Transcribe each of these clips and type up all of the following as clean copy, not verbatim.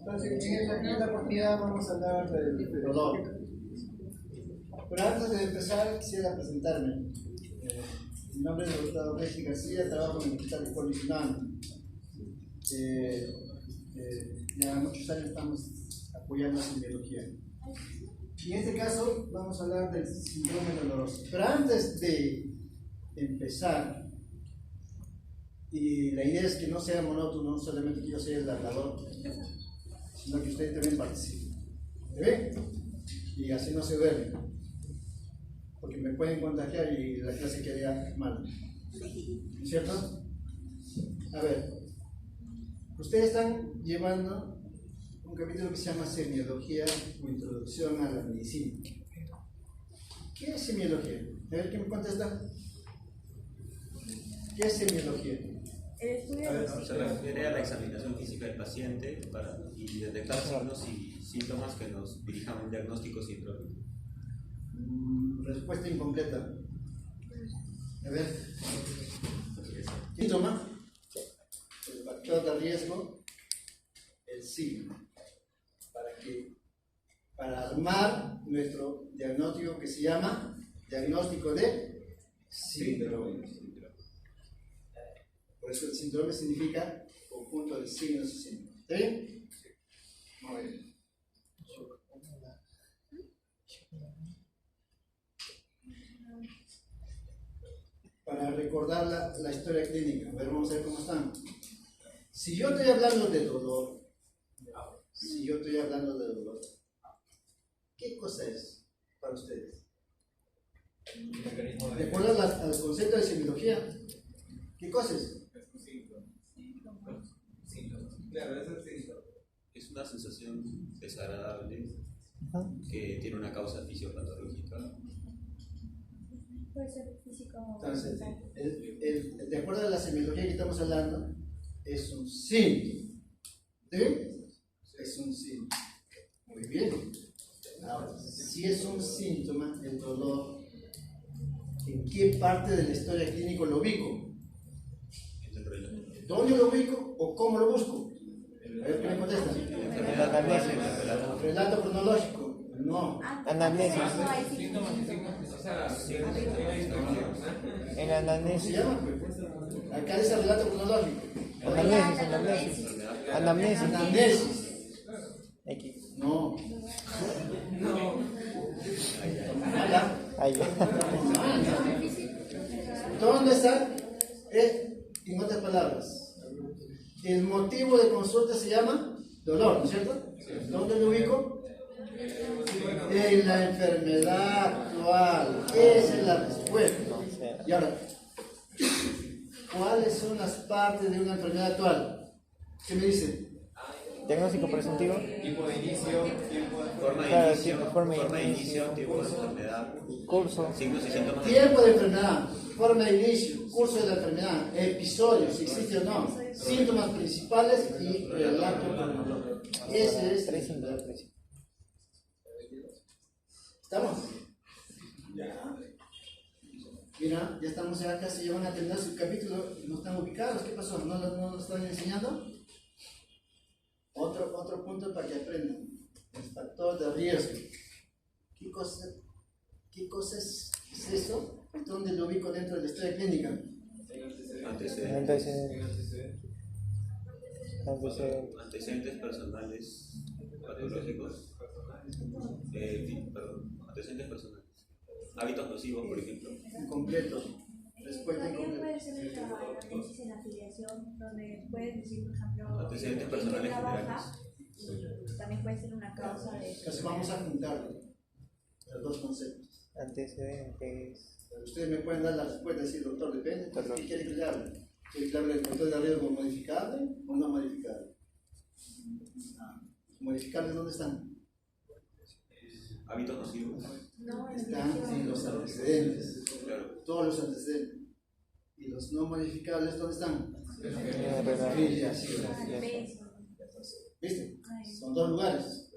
Entonces, en esta oportunidad vamos a hablar del dolor. Pero antes de empezar, quisiera presentarme. Mi nombre es el doctor Messi García, trabajo en el Hospital de Polifunano. Ya muchos años estamos apoyando la semiología. Y en este caso vamos a hablar del síndrome doloroso. Pero antes de empezar, y la idea es que no sea monótono, no solamente que yo sea el hablador, sino que ustedes también participen. ¿Se ve? Y así no se duermen, porque me pueden contagiar y la clase quedaría mal. ¿Cierto? A ver, ustedes están llevando un capítulo que se llama Semiología o Introducción a la Medicina. ¿Qué es semiología? A ver, ¿quién me contesta? ¿Qué es semiología? Se refiere a la examinación física del paciente y detectar signos y síntomas que nos dirijan a un diagnóstico científico. Respuesta incompleta. A ver. Síntoma, el factor de riesgo, el signo. Para armar nuestro diagnóstico que se llama diagnóstico de síndrome. Por eso el síndrome significa conjunto de signos y síntomas. ¿Está bien? Muy bien. Para recordar la historia clínica, a ver, vamos a ver cómo están. Si yo estoy hablando de dolor, ¿qué cosa es para ustedes? ¿De acuerdo al concepto de semiología? ¿Qué cosa es? Es una sensación desagradable que tiene una causa fisiopatológica. Puede ser físico o entonces, de acuerdo a la semiología que estamos hablando, es un síntoma. ¿Sí? Es un síntoma. Muy bien. Ahora, si es un síntoma, el dolor, ¿en qué parte de la historia clínica lo ubico? ¿Dónde lo ubico o cómo lo busco? A ver, ¿qué me contesta? Relato cronológico. No. Anamnesis. En anamnesis. ¿Cómo se llama? Acá dice relato cronológico. Anamnesis. X. No. ¿Dónde está? En otras palabras, el motivo de consulta se llama dolor, ¿no es cierto? ¿Dónde lo ubico? En la enfermedad actual. Esa es la respuesta. Y ahora, ¿cuáles son las partes de una enfermedad actual? ¿Qué me dicen? Diagnóstico presuntivo. Tipo de inicio, tiempo de forma de inicio, tiempo de enfermedad, curso, signos y síntomas. Tiempo de enfermedad, forma de inicio, curso de la enfermedad, episodios, si existe o no, síntomas principales y relato cronológico. Ese es el síndrome. ¿Estamos? Mira, ya estamos ya casi, ya van a terminar su capítulo, no están ubicados. ¿Qué pasó? ¿No lo están enseñando? Otro punto para que aprendan. El factor de riesgo. ¿Qué cosa es eso? ¿Dónde lo ubico dentro de la historia clínica? Antecedentes personales patológicos. Antecedentes personales. Hábitos nocivos, por ejemplo. Incompleto. Respuesta También incompleta. puede ser una análisis en afiliación, donde puedes decir, por ejemplo, Antecedentes personales trabaja, y también puede ser una causa de... Entonces vamos a juntar los dos conceptos. antecedentes. Ustedes me pueden dar la respuesta, decir, doctor, depende. ¿Qué quiere que le hable? ¿Quiere que le hable del factor de riesgo modificable o no modificable? ¿Modificables dónde están? Hábitos nocivos. No, Están en los antecedentes. Claro. Todos los antecedentes. ¿Y los no modificables dónde están? ¿Viste? Son dos lugares.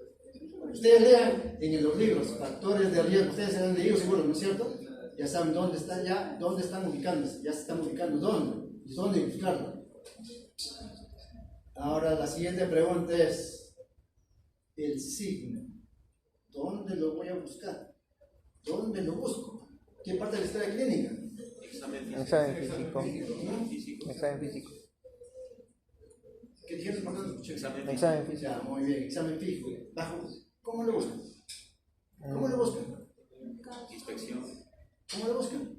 Ustedes lean en los libros factores de riesgo, ustedes se han leído seguro, ¿no es cierto? Ya saben dónde están, dónde están ubicándose, ya se están ubicando dónde y dónde ubicarlo. Ahora la siguiente pregunta es, el signo. ¿Dónde lo voy a buscar? ¿Dónde lo busco? ¿Qué parte de la historia clínica? Examen físico. Examen físico. Físico. Examen físico. ¿Qué dijeron? ¿Por qué no escuché? Examen Examen físico. Ya, muy bien, examen físico. Bajo. ¿Cómo lo buscan? ¿Cómo lo buscan? Inspección. ¿Cómo lo buscan?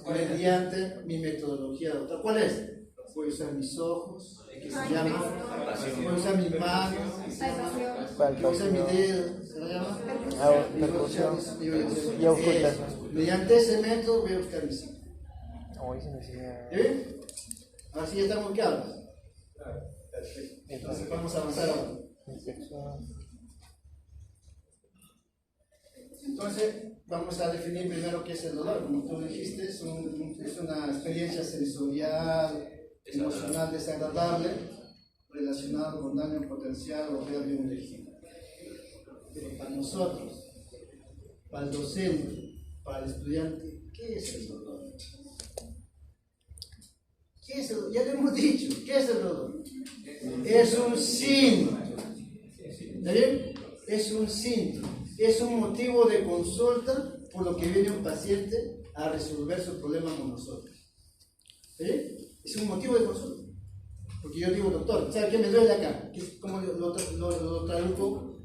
Mediante mi metodología, doctor. ¿Cuál es? Voy a usar mis ojos, que se llama. Voy a usar mis manos, voy a usar mi dedo, ¿se lo llama? Percusión. Y Eso. auscultación. Mediante ese método voy a buscar mi signo. Hoy se me decía. ¿Bien? Así ya estamos claros. Perfecto. Entonces vamos a avanzar ahora. Inspección. Entonces, vamos a definir primero qué es el dolor. Como tú dijiste, es una experiencia sensorial, emocional desagradable, relacionada con daño potencial o real de un tejido. Pero para nosotros, para el docente, para el estudiante, ¿qué es el dolor? ¿Qué es el dolor? Ya lo hemos dicho, ¿qué es el dolor? Es un síntoma. ¿Está bien? Es un síntoma. Es un motivo de consulta por lo que viene un paciente a resolver su problema con nosotros. ¿Sí? Es un motivo de consulta. Porque yo digo, doctor, ¿sabe qué me duele acá? ¿Cómo lo traduzco?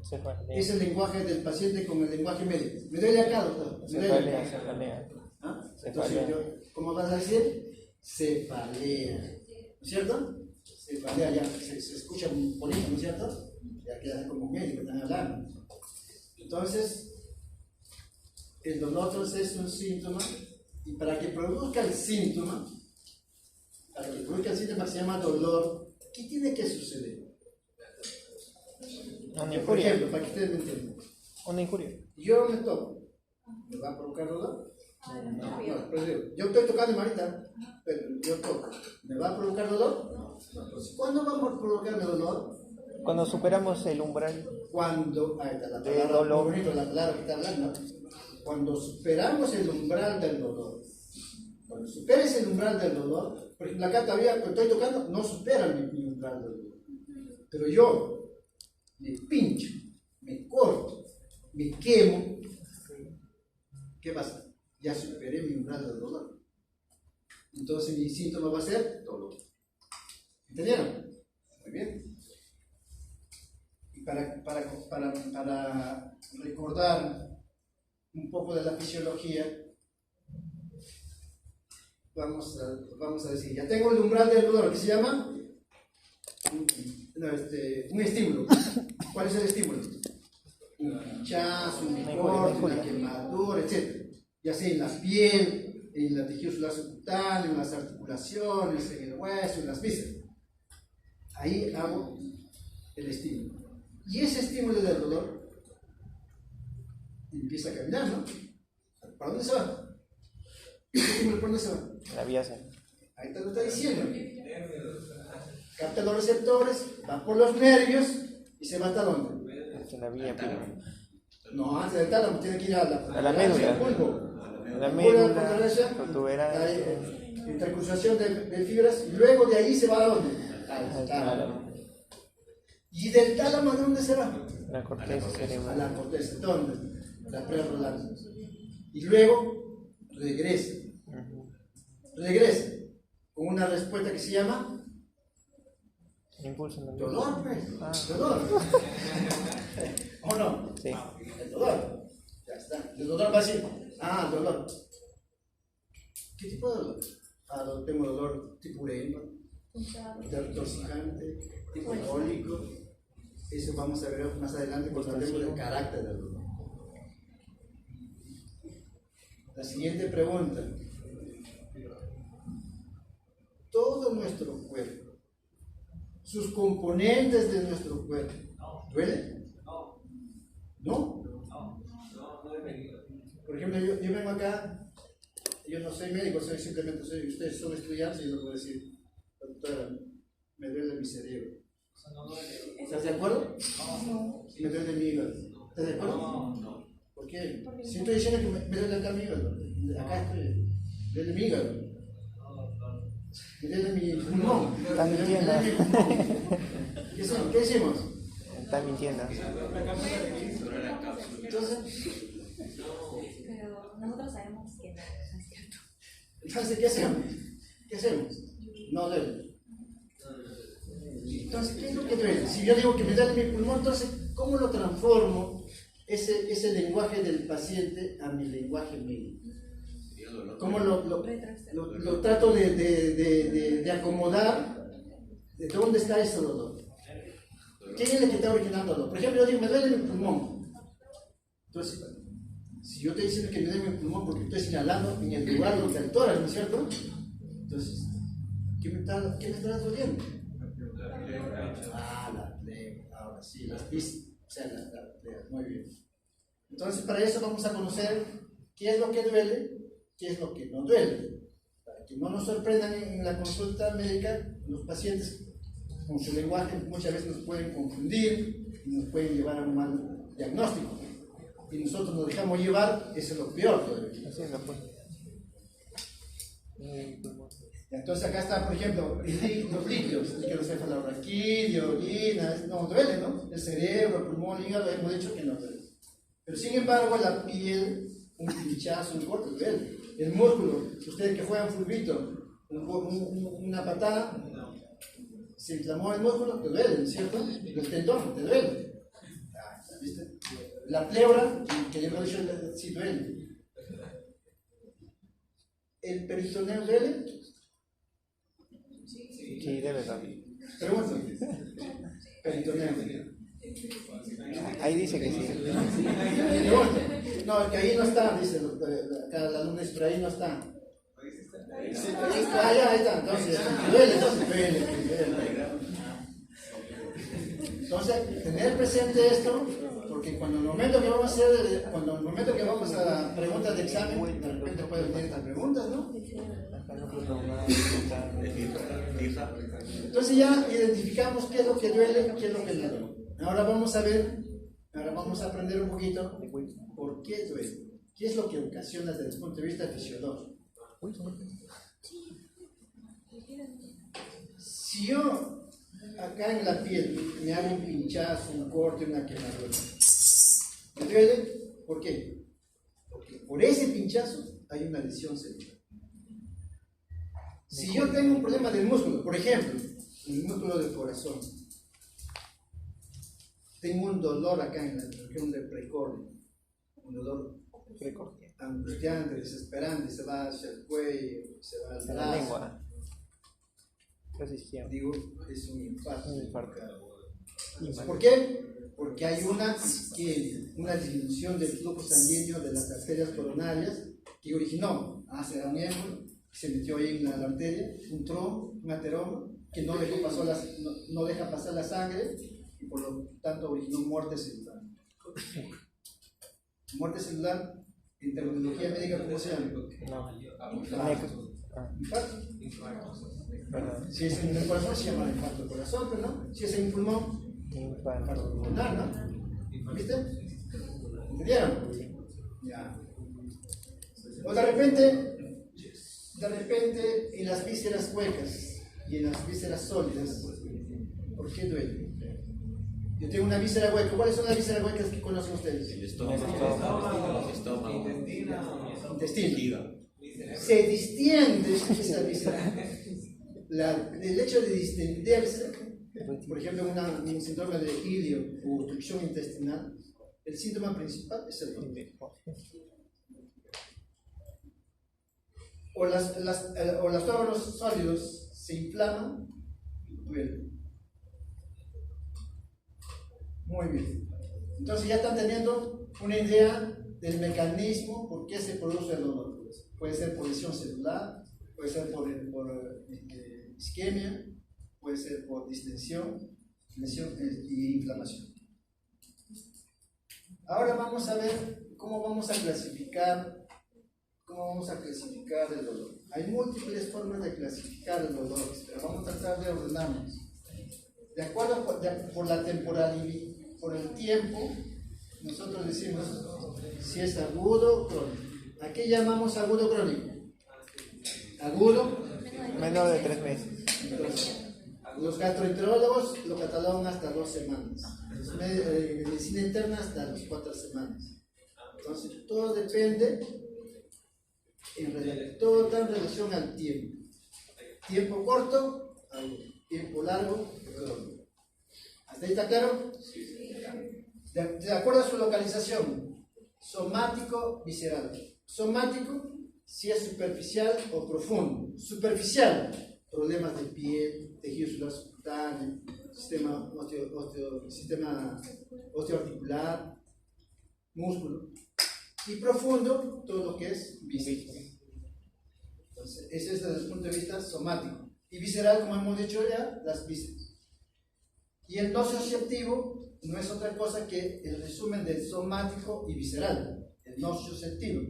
Es el lenguaje del paciente con el lenguaje médico. Me duele acá, doctor. Me duele acá. Cefalea. ¿Ah? Entonces, ¿cómo vas a decir? Cefalea. ¿No es cierto? Cefalea, ya se escucha bonito, ¿no es cierto? Ya queda como médico, están hablando. Entonces, el dolor entonces es un síntoma, y para que produzca el síntoma, que se llama dolor, ¿qué tiene que suceder? Una Por injuria. ejemplo, para que ustedes me entiendan, Una injuria. yo me toco, ¿me va a provocar dolor? No, pero digo, yo estoy tocando ahorita, pero yo toco, ¿me va a provocar dolor? No. Entonces, ¿cuándo vamos a provocarme dolor? Cuando superamos el umbral. Cuando, ahí está la De palabra, dolor. muy bonito, la palabra que está hablando. Cuando superamos el umbral del dolor. Cuando superes el umbral del dolor, por ejemplo, acá todavía cuando estoy tocando, no supera mi umbral del dolor. Pero yo me pincho, me corto, me quemo, ¿qué pasa? Ya superé mi umbral del dolor. Entonces mi síntoma va a ser dolor. ¿Entendieron? Muy bien. Para recordar un poco de la fisiología, vamos a decir, ya tengo el umbral del dolor, que se llama un estímulo. ¿Cuál es el estímulo? Un pinchazo, un corte, una quemadura, etc. Ya sea en la piel, en la tejido celular subcutáneo, en las articulaciones, en el hueso, en las vísceras. Ahí hago el estímulo. Y ese estímulo del dolor empieza a caminar, ¿no? ¿Para dónde se va? ¿Ese estímulo por dónde se va? La vía C. Ahí te lo está diciendo. Capta los receptores, va por los nervios y se va hasta dónde. La vía prima. No, antes del tálamo tiene que ir a la médula. al pulpo. La médula, La protuberancia. intercruzación de fibras, y luego de ahí se va a dónde? Al tálamo. ¿Y del tálamo a dónde se va? La corteza A cerebral. la corteza, ¿dónde? La prerrolar. Y luego regresa. Regresa con una respuesta que se llama Impulso en la dolor, pues. Ah. Dolor. ¿O no? Sí. El dolor. Ya está. El dolor va a decir, dolor. ¿Qué tipo de dolor? Tengo dolor tipo urema, toxicante, tipo cólico. Eso vamos a ver más adelante cuando hablemos del carácter del dolor. La siguiente pregunta. Todo nuestro cuerpo, sus componentes de nuestro cuerpo, ¿duelen? ¿No? Por ejemplo, yo vengo acá, yo no soy médico, ustedes son estudiantes y yo puedo decir, doctora, me duele mi cerebro. ¿Estás de acuerdo? No. Me duele mi hígado. ¿Estás de acuerdo? No. ¿Por qué? Si estoy diciendo que me duele acá mi hígado, acá estoy, me duele mi hígado. Me duele mi pulmón. ¿Qué hicimos? está mintiendo. Sobre la cápsula. Entonces, Pero nosotros sabemos que no es cierto. entonces, ¿qué hacemos? ¿Qué hacemos? No duele. Entonces, ¿qué es lo que duele? Si yo digo que me duele mi pulmón, entonces, ¿cómo lo transformo ese lenguaje del paciente a mi lenguaje médico? ¿Cómo lo trato de acomodar? ¿De dónde está ese dolor? ¿Quién es el que está originando el dolor? Por ejemplo, yo digo, me duele mi pulmón. Entonces, si yo te digo que me duele mi pulmón porque estoy señalando en el lugar donde el tórax, ¿no es cierto? Entonces, ¿qué me está doliendo? La pleura, ahora sí, las pistas, o sea, la pleura, muy bien. Entonces, para eso vamos a conocer qué es lo que duele, qué es lo que no duele. Para que no nos sorprendan en la consulta médica, los pacientes con su lenguaje muchas veces nos pueden confundir y nos pueden llevar a un mal diagnóstico. Y nosotros nos dejamos llevar, eso es lo peor todavía. Así es, pues. Entonces acá está, por ejemplo, los líquidos, líquidos cefalorraquídeo, orina, no duele, ¿no? El cerebro, el pulmón, el hígado, hemos dicho que no duele. Pero sin embargo, la piel, un pinchazo, un corte, duele. El músculo, ustedes que juegan fulbito, una patada, se inflamó el músculo, te duele, ¿no es cierto? El tendón, te duele. ¿Viste? La pleura, que yo lo he dicho, sí duele. ¿El peritoneo duele? Sí, debe también. Pregunto. Peritoneo. Ahí dice que sí. Pregunto. No, que ahí no está, dice acá la alumna dice, pero ahí no está. Sí, ahí está, entonces, duele. Entonces, tener presente esto, porque cuando el momento que vamos a preguntas de examen, de repente pueden venir estas preguntas, ¿no? Entonces ya identificamos qué es lo que duele, qué es lo que no duele. Ahora vamos a aprender un poquito por qué duele, qué es lo que ocasiona desde el punto de vista fisiológico. Si yo acá en la piel me hago un pinchazo, un corte, una quemadura, ¿me duele? ¿Por qué? Porque por ese pinchazo hay una lesión cerebral. Si yo tengo un problema del músculo, por ejemplo, el músculo del corazón, tengo un dolor acá en la región del precordio, un dolor angustiante, desesperante, se va hacia el cuello, se va al brazo. Lengua. Digo, es un infarto. Un ¿Por qué? Porque hay una isquemia, una disminución del flujo sanguíneo de las arterias coronarias que originó hace un miembro, se metió ahí en la arteria, un trombo, un ateroma, que no deja pasar la sangre y por lo tanto originó muerte celular. Muerte celular, en terminología médica, ¿cómo se llama? Infarto. Si es en el corazón se llama infarto del corazón, pero no. Si es en el pulmón, infarto pulmonar, ¿no? ¿Viste? ¿Entendieron? Ya. O de repente, en las vísceras huecas y en las vísceras sólidas, ¿por qué duele? Yo tengo una víscera hueca. ¿Cuáles son las vísceras huecas que conocen ustedes? El estómago. Intestino. Se distiende esa víscera. El hecho de distenderse, por ejemplo, un síndrome de ilio o obstrucción intestinal, el síntoma principal es el dolor. O los órganos sólidos se inflaman, duele. Muy bien. Entonces ya están teniendo una idea del mecanismo por qué se produce el dolor. Puede ser por lesión celular, puede ser por isquemia, puede ser por distensión, lesión y inflamación. Ahora vamos a ver cómo vamos a clasificar el dolor. Hay múltiples formas de clasificar el dolor, pero vamos a tratar de ordenarnos. De acuerdo por la temporalidad, por el tiempo, nosotros decimos si es agudo o crónico. ¿A qué llamamos agudo o crónico? Agudo. Menor de 3 meses. Entonces, Los gastroenterólogos lo catalogan hasta 2 semanas. Medicina interna hasta las 4 semanas. Entonces, todo depende, todo está en relación al tiempo. Tiempo corto, tiempo largo, crónico. ¿Hasta ahí está claro? De acuerdo a su localización, somático, visceral. Somático, si es superficial o profundo. Superficial, problemas de piel, tejido celular subcutáneo, sistema osteoarticular, músculo. Y profundo, todo lo que es vísceras. Entonces, ese es desde el punto de vista somático. Y visceral, como hemos dicho ya, las vísceras. Y el nocioceptivo no es otra cosa que el resumen del somático y visceral, el nocioceptivo.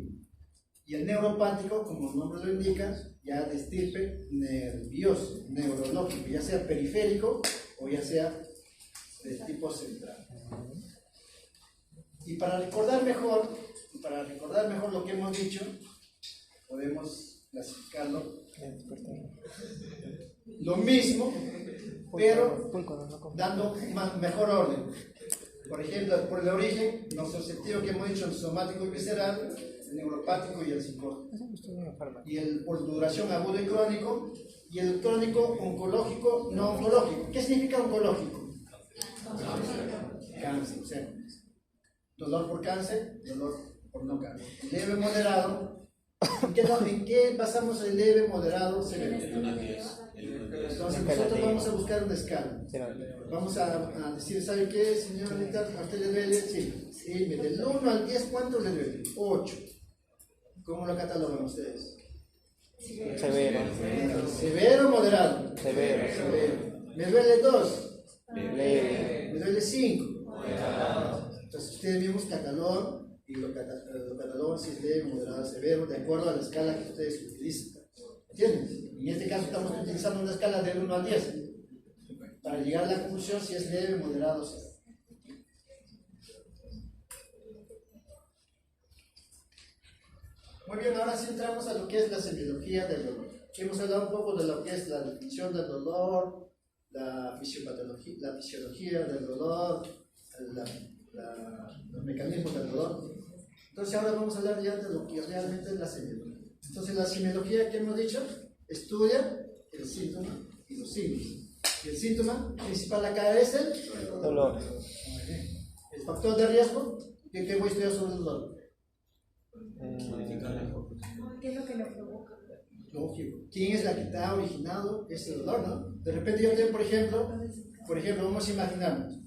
Y el neuropático, como el nombre lo indica, ya de estirpe nervioso, neurológico, ya sea periférico o ya sea de tipo central. Y para recordar mejor lo que hemos dicho, podemos clasificarlo lo mismo, pero dando mejor orden. Por ejemplo, por el origen, nocioceptivo que hemos dicho, el somático y visceral, el neuropático y el psicótico. Y el por duración agudo y crónico, y el crónico oncológico, no oncológico. ¿Qué significa oncológico? Cáncer, o sea, dolor por cáncer, dolor por no cáncer. Leve, moderado. ¿En qué basamos el leve, moderado, severo? Entonces nosotros vamos a buscar una escala. Vamos a decir, ¿sabe qué, señorita? ¿A usted le duele? Sí, del 1 al 10, ¿cuánto le duele? 8. ¿Cómo lo catalogan ustedes? Severo. ¿Severo o moderado? Severo. ¿Me duele 2? Leve. ¿Me duele 5? Entonces ustedes mismos catalogan y lo catalogan si es leve, moderado, severo, de acuerdo a la escala que ustedes utilizan. ¿Entienden? En este caso estamos utilizando una escala del 1 al 10 para llegar a la conclusión si es leve, moderado o severo. Muy bien, ahora sí entramos a lo que es la semiología del dolor. Hemos hablado un poco de lo que es la definición del dolor, la fisiología del dolor, los mecanismos del dolor. Entonces ahora vamos a hablar ya de lo que realmente es la semiología. Entonces la semiología que hemos dicho estudia el síntoma y los signos. Y el síntoma principal acá es el Dolor. El factor de riesgo, ¿qué voy a estudiar sobre el dolor? ¿Qué es lo que lo provoca? Lógico. ¿Quién es la que está originado ese dolor, no? De repente yo tengo, por ejemplo, vamos a imaginarnos.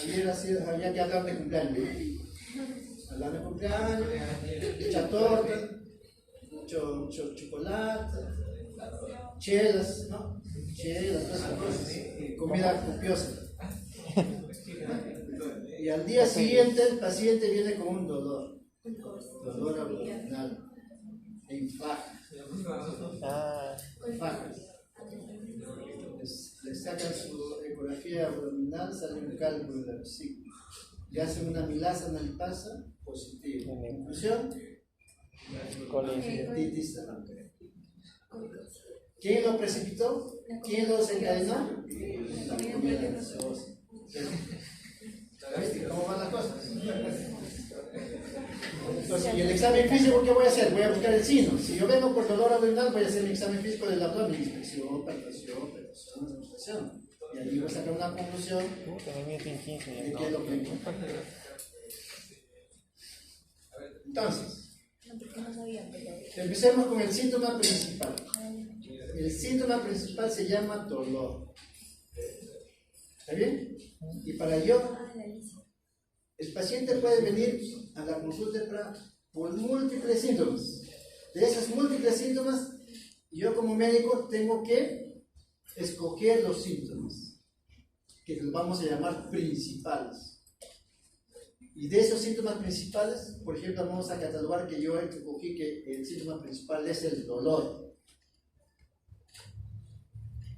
Ayer había que hablar de cumpleaños. Hablar de cumpleaños, mucha torta, mucho chocolate, chelas, ¿no? Chelas, todas esas cosas, comida copiosa. Y al día siguiente el paciente viene con un dolor abdominal, e infarto. Le sacan su ecografía abdominal, sale un cálculo de la vesícula. Le hacen una milasa analipasa positiva. Conclusión: hepatitis A. ¿Quién lo precipitó? ¿Quién lo desencadenó? La comida gaseosa. ¿Viste cómo van las cosas? Entonces, ¿y el examen físico qué voy a hacer? Voy a buscar el signo. Si yo vengo por dolor abdominal, voy a hacer mi examen físico del abdomen, inspección, palpación, demostración. Y ahí voy a sacar una conclusión de qué es lo que encuentro. Entonces, empecemos con el síntoma principal. El síntoma principal se llama dolor. ¿Está bien? Y para ello, el paciente puede venir a la consulta por múltiples síntomas. De esos múltiples síntomas, yo como médico tengo que escoger los síntomas, que los vamos a llamar principales. Y de esos síntomas principales, por ejemplo, vamos a catalogar que yo escogí que el síntoma principal es el dolor.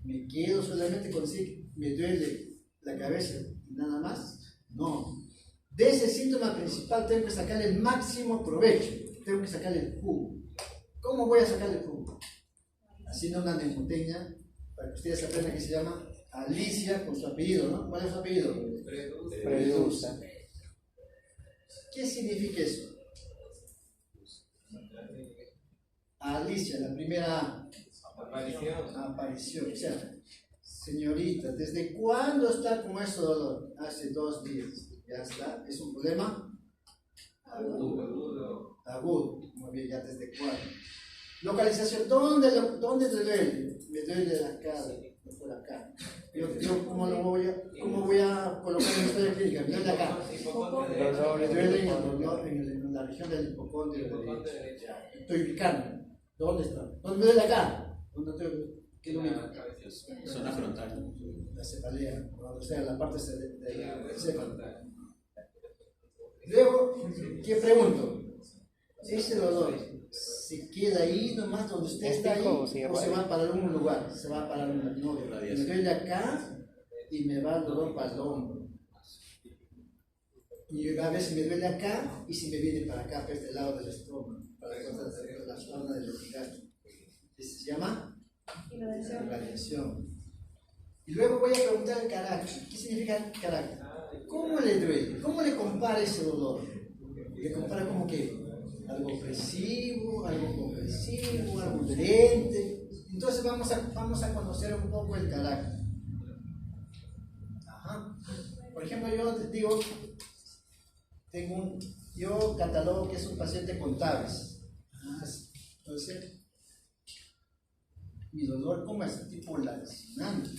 ¿Me quedo solamente con decir me duele la cabeza y nada más? No. De ese síntoma principal tengo que sacar el máximo provecho, tengo que sacar el jugo. ¿Cómo voy a sacar el jugo? haciendo una mnemotecnia para que ustedes aprendan que se llama Alicia con su apellido, ¿no? ¿Cuál es su apellido? Predusa. ¿Qué significa eso? Alicia, la primera A. Aparición. O sea, señorita, ¿desde cuándo está con ese dolor? Hace 2 días. Ya está. ¿Es un problema? Agudo. Muy bien, ya desde cuándo. Localización. ¿Dónde te duele? Me duele la cara, no por acá. Yo ¿cómo voy a colocar en la historia clínica? Me duele acá. Me duele en la región del hipocondrio. Estoy ubicando. ¿Dónde está? ¿Dónde me duele acá? ¿Qué lo ubico? Zona frontal. La cefalea, o sea, la parte de céfalo. Luego, ¿qué pregunto? ¿Ese dolor se queda ahí nomás donde usted está ahí o se va para algún lugar? Se va para algún lugar. Me duele acá y me va el dolor para el hombro. Y a veces me duele acá y si me viene para acá, para este lado del estómago, para la zona del epigastrio. Se llama irradiación. Y luego voy a preguntar el carácter. ¿Qué significa carácter? ¿Cómo le duele? ¿Cómo le compara ese dolor? ¿Le compara como que algo opresivo, algo compresivo, algo adherente? Entonces vamos a conocer un poco el carácter. Ajá. Por ejemplo, yo les digo, yo catalogo que es un paciente con TAVES. Entonces, mi dolor, ¿cómo es? Tipo lacinante.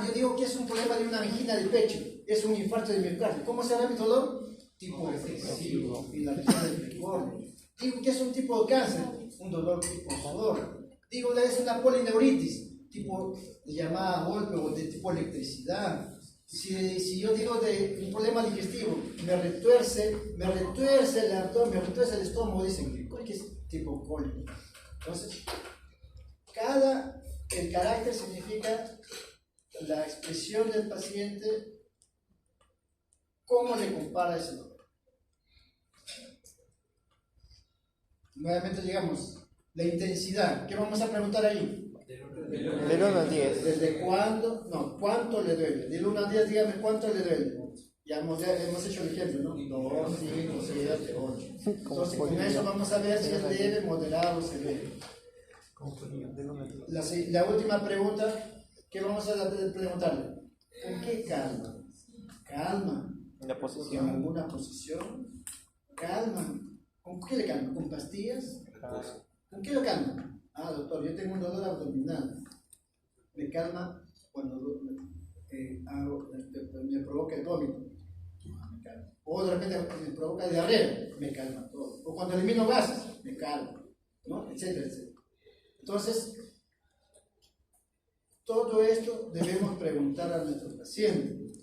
Yo digo que es un problema de una angina del pecho, es un infarto de miocardio. ¿Cómo será mi dolor? Tipo opresivo, en la región del precordio. Digo que es un tipo de cáncer, un dolor tipo sudor. Digo que es una polineuritis, tipo de llamada golpe o de tipo electricidad. Si yo digo de un problema digestivo, me retuerce el abdomen, me retuerce el estómago, dicen que es tipo cólico. Entonces, el carácter significa la expresión del paciente, cómo le compara ese dolor. Nuevamente llegamos, la intensidad, ¿qué vamos a preguntar ahí? Del 1 al 10. ¿Desde cuándo? No, ¿cuánto le duele? Del 1 al 10, dígame cuánto le duele. Ya hemos hecho el ejemplo, ¿no? 2, 5, 7, 8. Entonces, con eso vamos a ver si es leve, moderado o severo. La última pregunta, ¿qué vamos a preguntarle? ¿Con qué calma? Calma. La ¿Con posición. alguna posición? Calma. ¿Con qué le calma? ¿Con pastillas? ¿Con qué lo calma? Doctor, yo tengo un dolor abdominal. Me calma cuando me provoca el vómito. Me calma. O de repente me provoca diarrea, me calma todo. O cuando elimino gases, me calma, ¿no? Etcétera, etcétera. Entonces, todo esto debemos preguntar a nuestro paciente.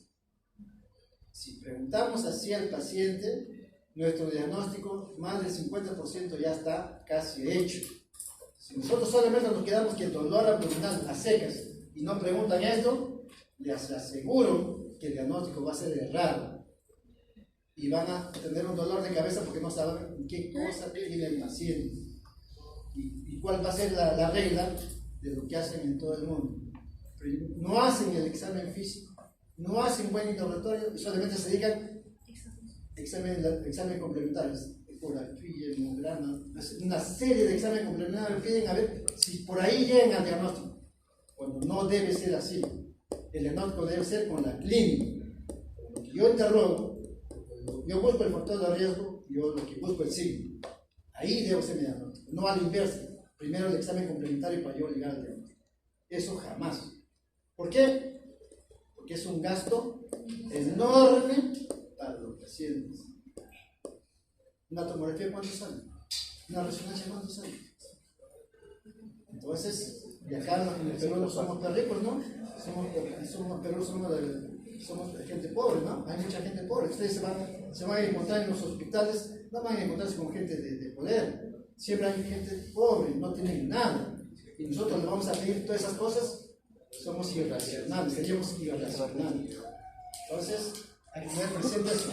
Si preguntamos así al paciente, nuestro diagnóstico, más del 50% ya está casi hecho. Si nosotros solamente nos quedamos que el dolor abdominal a secas y no preguntan esto, les aseguro que el diagnóstico va a ser errado. Y van a tener un dolor de cabeza porque no saben qué cosa tiene el paciente. Y cuál va a ser la regla de lo que hacen en todo el mundo. Pero no hacen el examen físico, no hacen buen interrogatorio, solamente se dedican examen complementarios, ecografía, hemograma, una serie de exámenes complementarios, piden a ver si por ahí llegan al diagnóstico, cuando no debe ser así. El diagnóstico debe ser con la clínica. Lo que yo interrogo, yo busco el factor de riesgo, yo lo que busco es el signo. Ahí debo ser mi diagnóstico, no al inverso. Primero el examen complementario para yo llegar al diagnóstico. Eso jamás. ¿Por qué? Porque es un gasto enorme para los pacientes. ¿Una tomografía cuánto sale? ¿Una resonancia cuánto sale? Entonces, y acá en el Perú no somos tan ricos, ¿no? Somos gente pobre, ¿no? Hay mucha gente pobre. Ustedes se van a encontrar en los hospitales, no van a encontrarse con gente de poder. Siempre hay gente pobre, no tienen nada. Y nosotros le vamos a pedir todas esas cosas, somos irracionales, seríamos irracionales. Entonces, hay que tener presente eso.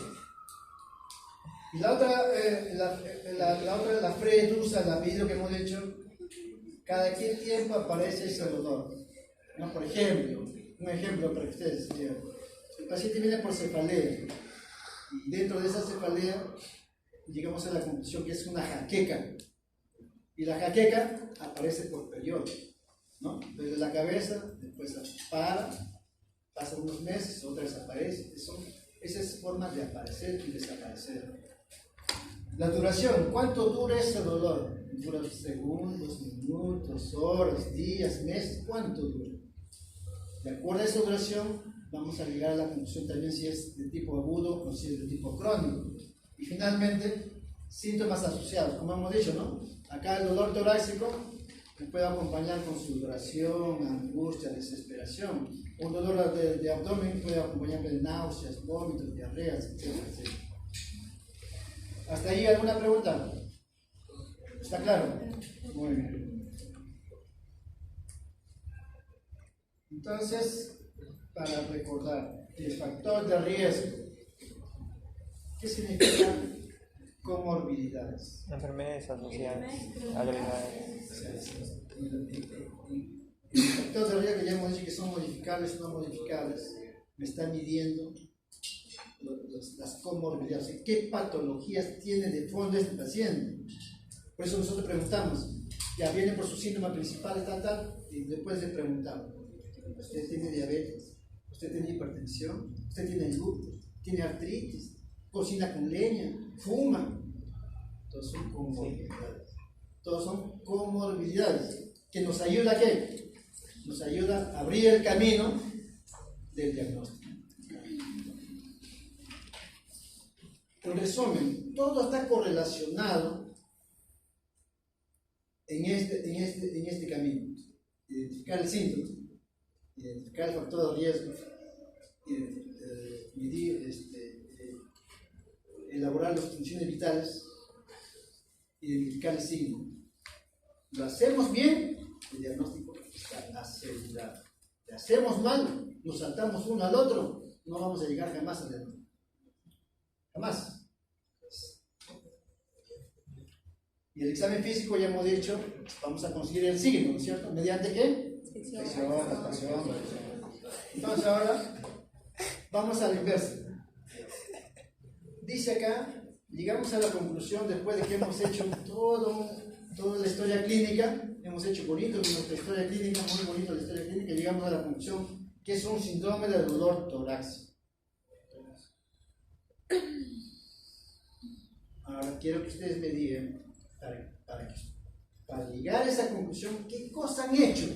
Y la otra, la predusa, el apellido que hemos hecho, ¿Cada qué tiempo aparece ese dolor? ¿No? Por ejemplo, un ejemplo para que ustedes vean. El paciente viene por cefalea y dentro de esa cefalea llegamos a la conclusión que es una jaqueca. Y la jaqueca aparece por periodo, ¿no? Desde la cabeza, después pasa unos meses, otra vez aparece. Esa es forma de aparecer y desaparecer. La duración, ¿cuánto dura ese dolor? ¿Dura segundos, minutos, horas, días, meses? ¿Cuánto dura? De acuerdo a esa duración, vamos a llegar a la conclusión también si es de tipo agudo o si es de tipo crónico. Y finalmente, síntomas asociados, como hemos dicho, ¿no? Acá el dolor torácico me puede acompañar con sudoración, angustia, desesperación. Un dolor de abdomen puede acompañar de náuseas, vómitos, diarreas, etc. ¿Hasta ahí alguna pregunta? ¿Está claro? Muy bien. Entonces, para recordar, el factor de riesgo. ¿Qué significa comorbilidades? Enfermedades asociadas, agregadas. El factor de riesgo ya hemos dicho que son modificables o no modificables. Me está midiendo las comorbilidades. ¿Qué patologías tiene de fondo este paciente? Por eso nosotros preguntamos, ya viene por su síntoma principal, y después le preguntamos, ¿usted tiene diabetes? ¿Usted tiene hipertensión? ¿Usted tiene lupus? ¿Tiene artritis? ¿Cocina con leña? ¿Fuma? Todos son comorbilidades. Todos son comorbilidades. ¿Que nos ayuda a qué? Nos ayuda a abrir el camino del diagnóstico. En resumen, todo está correlacionado en este camino. Identificar el síntoma, identificar el factor de riesgo, medir, elaborar las funciones vitales, identificar el signo. Lo hacemos bien, el diagnóstico está asegurado. Lo hacemos mal, nos saltamos uno al otro, no vamos a llegar jamás al diagnóstico. Jamás. Y el examen físico ya hemos dicho, vamos a conseguir el signo, ¿no es cierto? ¿Mediante qué? Inspección. Entonces ahora vamos a la inversa. Dice acá, llegamos a la conclusión después de que hemos hecho toda la historia clínica, hemos hecho bonito nuestra historia clínica, muy bonito la historia clínica, llegamos a la conclusión que es un síndrome de dolor torácico. Ahora quiero que ustedes me digan, para llegar a esa conclusión, ¿qué cosas han hecho?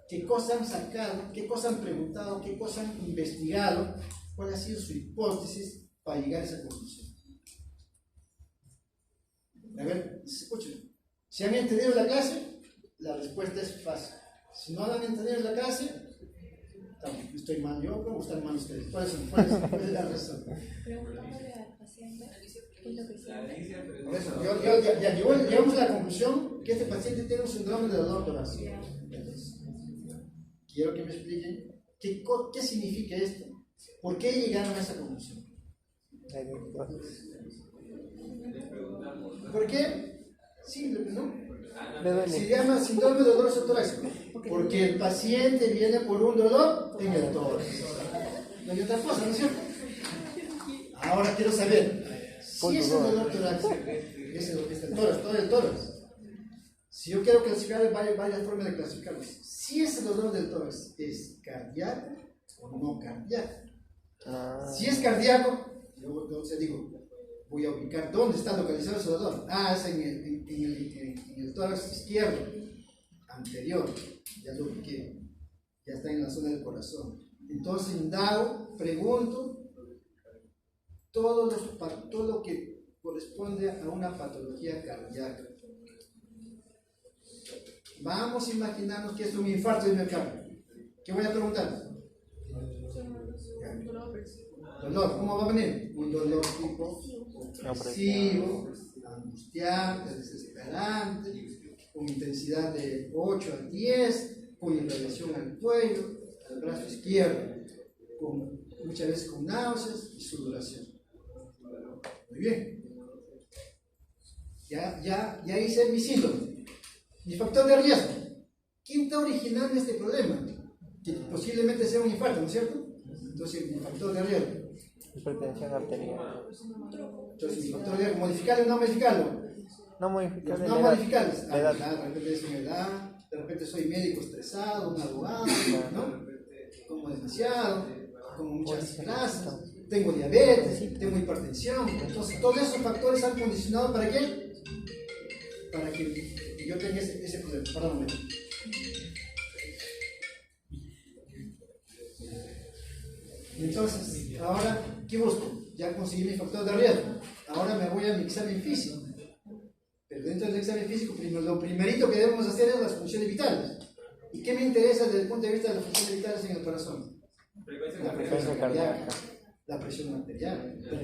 ¿Qué cosas han sacado? ¿Qué cosas han preguntado? ¿Qué cosas han investigado? ¿Cuál ha sido su hipótesis para llegar a esa conclusión? A ver, escuchen. Si han entendido la clase, la respuesta es fácil. Si no la han entendido la clase, estoy mal yo o están mal ustedes. ¿Cuál es la razón? Preguntándole al paciente qué es lo que siente. Por eso, ya llegamos a la conclusión que este paciente tiene un síndrome de dolor torácico. Quiero que me expliquen qué significa esto. ¿Por qué llegaron a esa conclusión? ¿Por qué? Simple, ¿no? Se llama síndrome de dolor torácico porque el paciente viene por un dolor en el tórax. No hay otra cosa, ¿no es cierto? Ahora quiero saber si ese dolor torácico es el tórax, todo el tórax. Si yo quiero clasificar, varias formas de clasificarlos. Si ese dolor del tórax es cardíaco o no cardíaco. Si es cardíaco, yo digo, voy a ubicar dónde está localizado ese dolor. Es en el tórax izquierdo, anterior, ya lo ubiqué, ya está en la zona del corazón. Entonces indago, pregunto todo lo que corresponde a una patología cardíaca. Vamos a imaginarnos que es un infarto de miocardio. ¿Qué voy a preguntar? Dolor, ¿cómo va a venir? Un dolor tipo opresivo, angustiante, desesperante, con intensidad de 8 a 10, con irradiación al cuello, al brazo izquierdo, muchas veces con náuseas y sudoración. Muy bien. Ya hice mi síntoma. Mi factor de riesgo. ¿Quién está originando este problema? Que posiblemente sea un infarto, ¿no es cierto? Entonces, mi factor de riesgo. Hipertensión arterial. Entonces, mi factor de riesgo, ¿modificarlo o no modificarlo? No modificar No modificables. la edad. De repente es una edad, de repente soy médico estresado, un abogado, ¿no? Como demasiado, como muchas grasas, tengo diabetes, tengo hipertensión. Entonces, todos esos factores han condicionado ¿para qué? Para que yo tenga ese problema. Perdón un momento. Y entonces, ahora, ¿qué busco? Ya conseguí mi factor de riesgo. Ahora me voy a mi examen físico. Pero dentro del examen físico, lo primerito que debemos hacer es las funciones vitales. ¿Y qué me interesa desde el punto de vista de las funciones vitales en el corazón? La frecuencia cardíaca, la presión arterial. Pero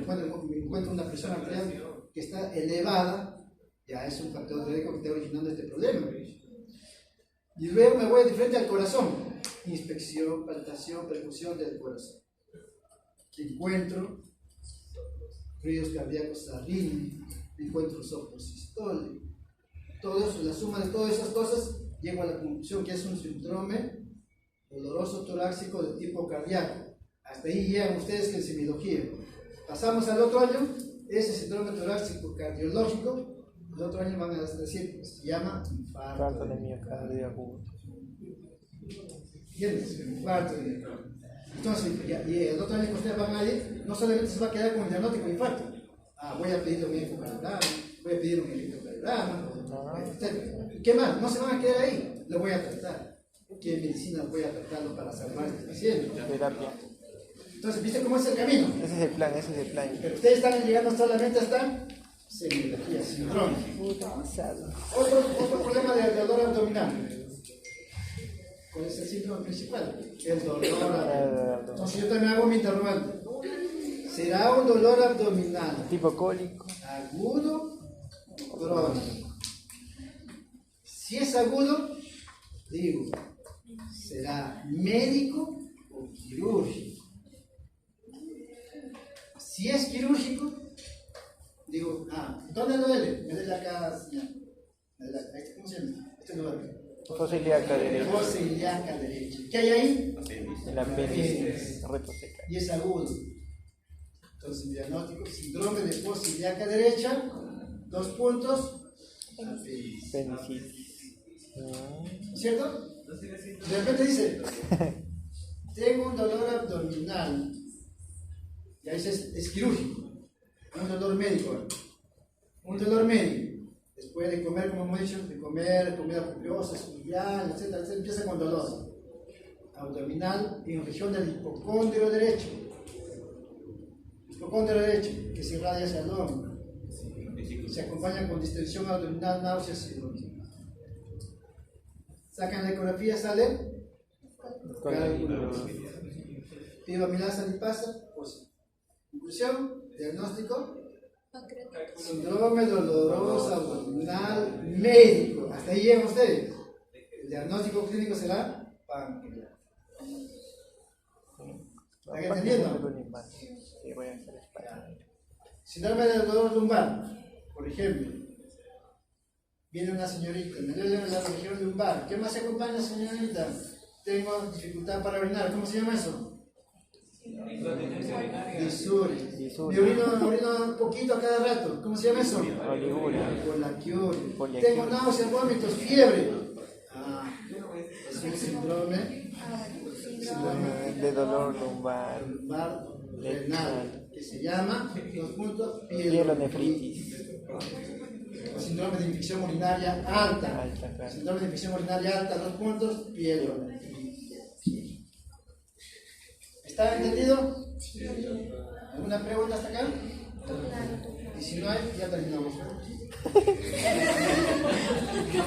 me encuentro una presión arterial que está elevada, ya es un factor de riesgo que está originando este problema. Y luego me voy de frente al corazón. Inspección, palpación, percusión del corazón. Encuentro ruidos cardíacos arrítmicos, encuentro soprasistole. Todo eso, la suma de todas esas cosas, llego a la conclusión que es un síndrome doloroso torácico de tipo cardíaco. Hasta ahí llegan ustedes en semiología. Pasamos al otro año, ese síndrome torácico cardiológico, el otro año van a decir, se llama infarto de miocardio agudo. ¿Entiendes? Infarto de miocardio. Entonces, y el otro año que ustedes van a ir, no solamente se va a quedar con el diagnóstico de infarto. Voy a pedirle un ecocardiograma, voy a pedir un electrocardiograma, etc. ¿Qué más? No se van a quedar ahí, lo voy a tratar. ¿Qué medicina voy a tratarlo para salvar a este paciente? Terapia. Entonces, ¿viste cómo es el camino? Ese es el plan, ese es el plan. Pero ustedes están llegando solamente hasta semiología, síndrome. Otro problema de dolor abdominal. ¿Cuál es el síndrome principal? El dolor abdominal. Entonces yo también hago mi interrogante. ¿Será un dolor abdominal tipo cólico, agudo o crónico? Si es agudo, digo, ¿será médico o quirúrgico? Si es quirúrgico, digo, ¿dónde duele? Me duele acá, ¿cómo se llama? Este lugar. fosa ilíaca derecha, Fosa ilíaca derecha. ¿Qué hay ahí? el apéndice retrocecal. Y es agudo. Entonces, el diagnóstico, síndrome de fosa ilíaca derecha, 2 puntos, apéndice. Apendicitis. ¿Cierto? De repente dice, tengo un dolor abdominal, y ahí es quirúrgico, un dolor médico. Un dolor médico. Después de comer, como hemos dicho, de comer comida copiosa, etcétera, etcétera, empieza con dolor abdominal en región del hipocondrio derecho. Hipocondrio derecho, que se irradia hacia el hombro. Se acompaña con distensión abdominal, náuseas y dolor. Sacan la ecografía, sale fibroamilasa lipasa, pues. Conclusión, diagnóstico. Síndrome doloroso abdominal médico. Hasta ahí llegan ustedes. El diagnóstico clínico será páncreas. ¿Están entendiendo? Sí, voy a hacer español. Síndrome del dolor lumbar. Por ejemplo, viene una señorita, me duele la región lumbar. ¿Qué más se acompaña, señorita? Tengo dificultad para orinar. ¿Cómo se llama eso? Disuria. Me orino un poquito a cada rato. ¿Cómo se llama eso? Oliguria. Polaquiuria. Tengo náuseas, vómitos, fiebre. Es un síndrome de dolor lumbar renal, que se llama, 2 puntos, pielonefritis. Síndrome de infección urinaria alta. Claro. Síndrome de infección urinaria alta, 2 puntos, pielonefritis. ¿Está entendido? ¿Alguna pregunta hasta acá? Y si no hay, ya terminamos.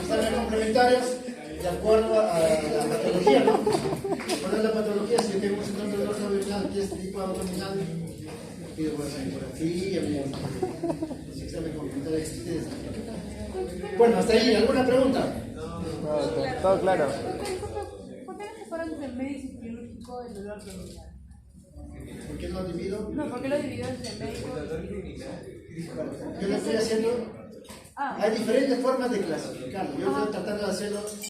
Están complementarios de acuerdo a la patología, ¿no? De acuerdo a la patología, si yo tengo un síndrome de dolor abdominal, que es tipo abdominal, pido buena ecografía, los exámenes complementarios que ustedes. Bueno, hasta ahí, ¿alguna pregunta? Todo claro. ¿Por qué no se fueron entre médico y quirúrgico el dolor abdominal? ¿Por qué lo divido? No, ¿por qué lo dividió entre médico y quirúrgico? Yo lo estoy haciendo Ah. Hay diferentes formas de clasificarlo. Yo estoy tratando de hacerlo